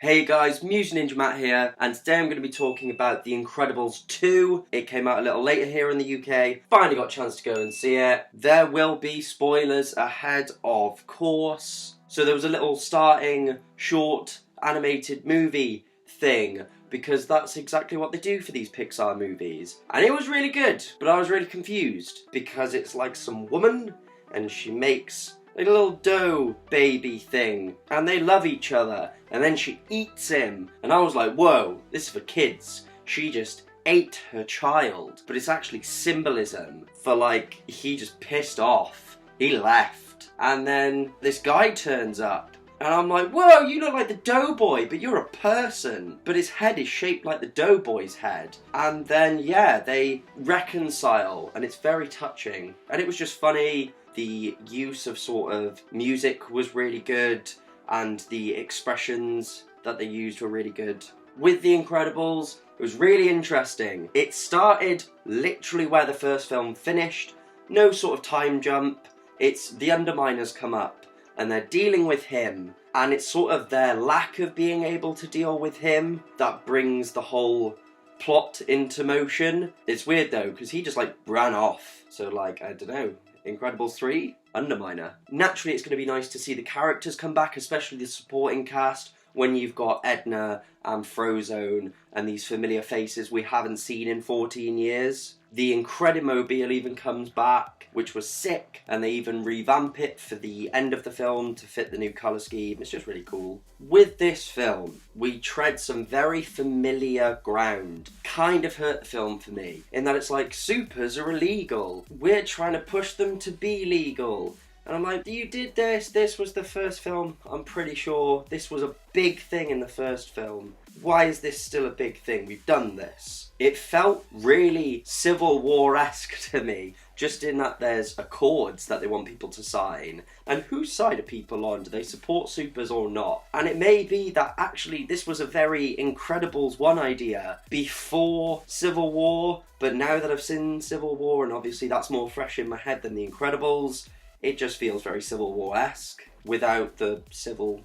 Hey guys, musicninjamat here, and today I'm going to be talking about The Incredibles 2. It came out a little later here in the UK. Finally got a chance to go and see it. There will be spoilers ahead, of course. So there was a little starting short animated movie thing, because that's exactly what they do for these Pixar movies. And it was really good, but I was really confused, because it's like some woman, and she makes like a little dough baby thing, and they love each other, and then she eats him, and I was like, whoa, this is for kids. She just ate her child, but it's actually symbolism for like, he just pissed off, he left, and then this guy turns up, and I'm like, whoa, you look like the Doughboy, but you're a person. But his head is shaped like the Doughboy's head. And then, yeah, they reconcile, and it's very touching. And it was just funny. The use of sort of music was really good, and the expressions that they used were really good. With The Incredibles, it was really interesting. It started literally where the first film finished. No sort of time jump. It's the Underminers come up, and they're dealing with him, and it's sort of their lack of being able to deal with him that brings the whole plot into motion. It's weird though, because he just like ran off. So like, I don't know, Incredibles 3? Underminer. Naturally it's going to be nice to see the characters come back, especially the supporting cast, when you've got Edna and Frozone and these familiar faces we haven't seen in 14 years. The Incredimobile even comes back, which was sick, and they even revamp it for the end of the film to fit the new colour scheme. It's just really cool. With this film, we tread some very familiar ground. Kind of hurt the film for me, in that it's like, supers are illegal. We're trying to push them to be legal. And I'm like, you did this was the first film, I'm pretty sure this was a big thing in the first film. Why is this still a big thing? We've done this. It felt really Civil War-esque to me, just in that there's accords that they want people to sign. And whose side are people on? Do they support supers or not? And it may be that actually this was a very Incredibles 1 idea before Civil War, but now that I've seen Civil War, and obviously that's more fresh in my head than The Incredibles, it just feels very Civil War-esque, without the Civil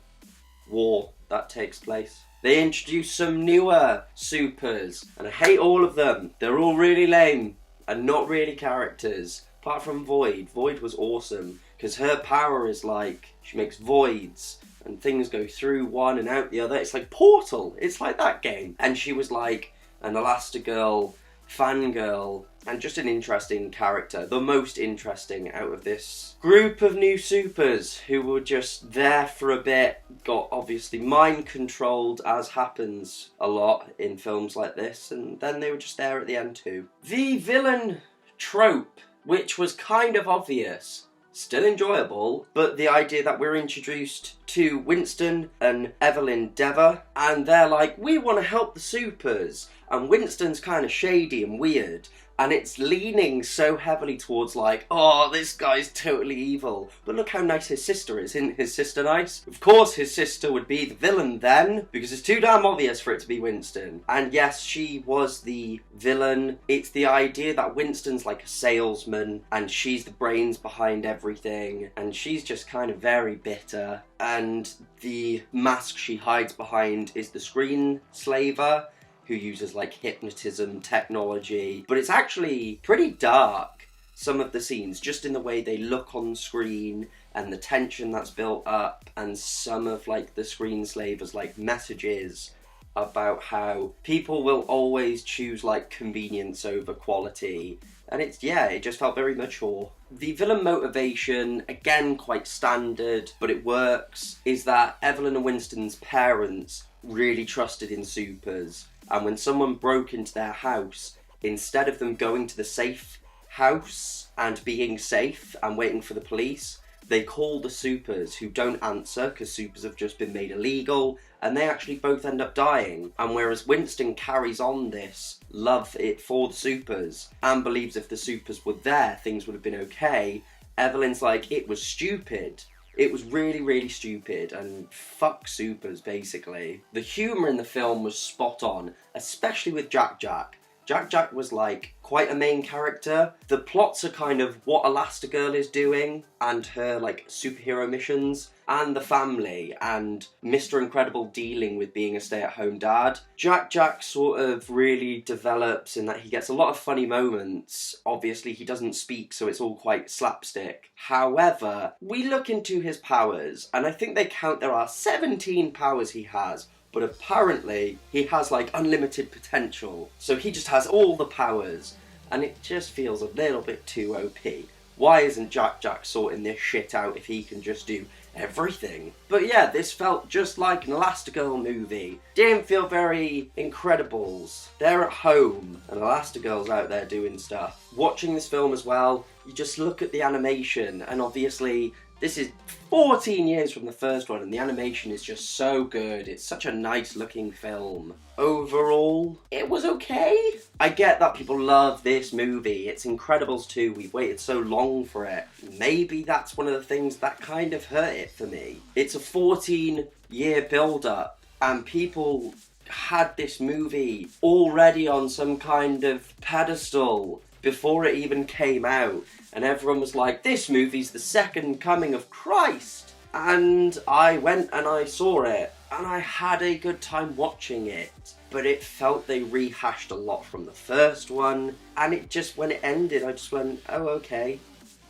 War that takes place. They introduced some newer supers, and I hate all of them. They're all really lame, and not really characters. Apart from Void. Void was awesome, because her power is like, she makes voids, and things go through one and out the other. It's like Portal, it's like that game. And she was like an Elastigirl fangirl, and just an interesting character, the most interesting out of this group of new supers who were just there for a bit, got obviously mind controlled, as happens a lot in films like this, and then they were just there at the end too. The villain trope, which was kind of obvious, still enjoyable, but the idea that we're introduced to Winston and Evelyn Dever, and they're like, we want to help the supers, and Winston's kind of shady and weird, and it's leaning so heavily towards like, oh, this guy's totally evil, but look how nice his sister is. Isn't his sister nice? Of course his sister would be the villain then, because it's too damn obvious for it to be Winston. And yes, she was the villain. It's the idea that Winston's like a salesman, and she's the brains behind everything, and she's just kind of very bitter, and the mask she hides behind is the screenslaver, who uses like hypnotism technology, but it's actually pretty dark, some of the scenes, just in the way they look on screen and the tension that's built up, and some of like the screenslavers like messages about how people will always choose like convenience over quality, and it's, yeah, it just felt very mature. The villain motivation, again quite standard, but it works, is that Evelyn and Winston's parents really trusted in supers. And when someone broke into their house, instead of them going to the safe house and being safe and waiting for the police, they call the supers, who don't answer because supers have just been made illegal, and they actually both end up dying. And whereas Winston carries on this love it for the supers and believes if the supers were there, things would have been okay, Evelyn's like, it was stupid. It was really, really stupid, and fuck supers, basically. The humour in the film was spot on, especially with Jack Jack. Jack Jack was like quite a main character. The plots are kind of what Elastigirl is doing and her like superhero missions, and the family, and Mr. Incredible dealing with being a stay-at-home dad. Jack Jack sort of really develops in that he gets a lot of funny moments. Obviously he doesn't speak, so it's all quite slapstick. However, we look into his powers, and I think they count there are 17 powers he has. But apparently, he has like unlimited potential. So he just has all the powers. And it just feels a little bit too OP. Why isn't Jack Jack sorting this shit out if he can just do everything? But yeah, this felt just like an Elastigirl movie. Didn't feel very Incredibles. They're at home and Elastigirl's out there doing stuff. Watching this film as well, you just look at the animation, and obviously this is 14 years from the first one, and the animation is just so good. It's such a nice looking film. Overall, it was okay. I get that people love this movie. It's Incredibles 2. We've waited so long for it. Maybe that's one of the things that kind of hurt it for me. It's a 14-year build-up, and people had this movie already on some kind of pedestal before it even came out, and everyone was like, this movie's the second coming of Christ. And I went and I saw it, and I had a good time watching it, but it felt they rehashed a lot from the first one, and it just, when it ended, I just went, oh okay,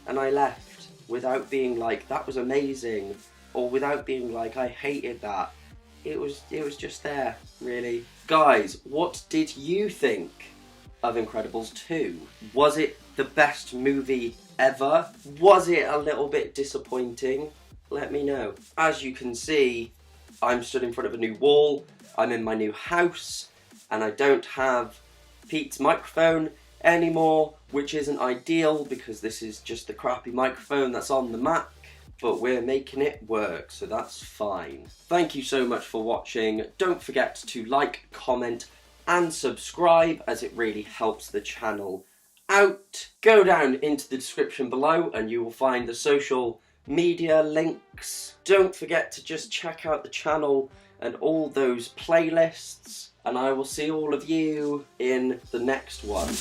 and I left without being like, that was amazing, or without being like, I hated that. It was just there, really. Guys, what did you think of Incredibles 2? Was it the best movie ever? Was it a little bit disappointing? Let me know. As you can see, I'm stood in front of a new wall, I'm in my new house, and I don't have Pete's microphone anymore, which isn't ideal because this is just the crappy microphone that's on the Mac, but we're making it work, so that's fine. Thank you so much for watching. Don't forget to like, comment, and subscribe, as it really helps the channel out. Go down into the description below and you will find the social media links. Don't forget to just check out the channel and all those playlists, and I will see all of you in the next one.